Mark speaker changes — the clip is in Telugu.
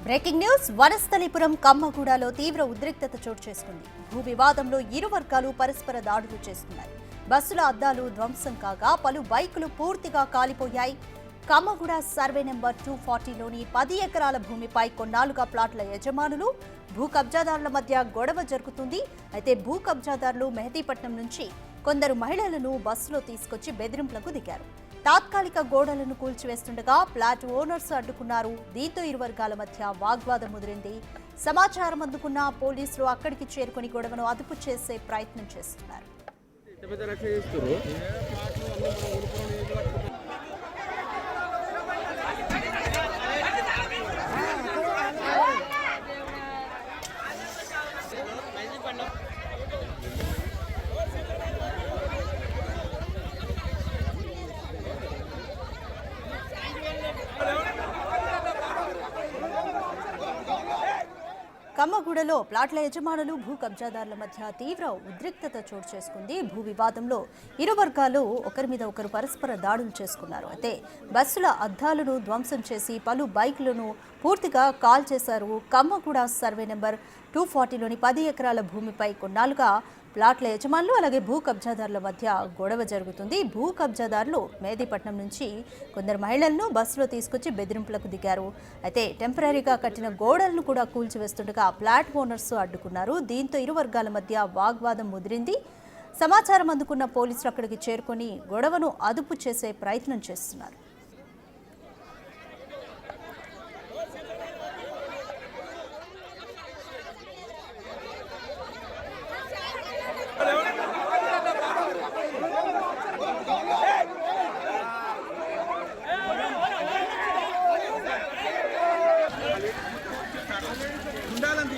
Speaker 1: బ్రేకింగ్ న్యూస్ వనస్థలిపురం కమ్మగూడలో తీవ్ర ఉద్రిక్తత చోటు చేసుకుంది. భూ వివాదంలో ఇరు వర్గాలు పరస్పర దాడులు చేస్తున్నాయి. బస్సుల అద్దాలు ధ్వంసం కాగా పలు బైకులు పూర్తిగా కాలిపోయాయి. కమ్మగూడ సర్వే నెంబర్ 240లోని 10 ఎకరాల భూమిపై కొన్నాళ్లుగా ప్లాట్ల యజమానులు భూ కబ్జాదారుల మధ్య గొడవ జరుగుతుంది. అయితే భూ కబ్జాదారులు మెహదీపట్నం నుంచి కొందరు మహిళలను బస్సులో తీసుకొచ్చి బెదిరింపులకు దిగారు. తాత్కాలిక గోడలను కూల్చివేస్తుండగా ఫ్లాట్ ఓనర్స్ అడ్డుకున్నారు. దీంతో ఇరు వర్గాల మధ్య వాగ్వాదం ముదిరింది. సమాచారం అందుకున్న పోలీసులు అక్కడికి చేరుకుని గొడవను అదుపు చేసే ప్రయత్నం చేస్తున్నారు. కమ్మగూడలో ప్లాట్ల యజమానులు భూ కబ్జాదారుల మధ్య తీవ్ర ఉద్రిక్తత చోటు చేసుకుంది. భూ వివాదంలో ఇరు వర్గాలు ఒకరి మీద ఒకరు పరస్పర దాడులు చేసుకున్నారు. అయితే బస్సుల అద్దాలను ధ్వంసం చేసి పలు బైకులను పూర్తిగా కాల్ చేశారు. కమ్మగూడ సర్వే నెంబర్ 240లోని 10 ఎకరాల భూమిపై కొన్నాళ్లుగా ప్లాట్ల యజమానులు అలాగే భూ కబ్జాదారుల మధ్య గొడవ జరుగుతుంది. భూ కబ్జాదారులు మేదీపట్నం నుంచి కొందరు మహిళలను బస్సులో తీసుకొచ్చి బెదిరింపులకు దిగారు. అయితే టెంపరీగా కట్టిన గోడలను కూడా కూల్చివేస్తుండగా ఫ్లాట్ ఓనర్స్ అడ్డుకున్నారు. దీంతో ఇరు వర్గాల మధ్య వాగ్వాదం ముదిరింది. సమాచారం అందుకున్న పోలీసులు అక్కడికి చేరుకొని గొడవను అదుపు చేసే ప్రయత్నం చేస్తున్నారు.
Speaker 2: ఉండాలని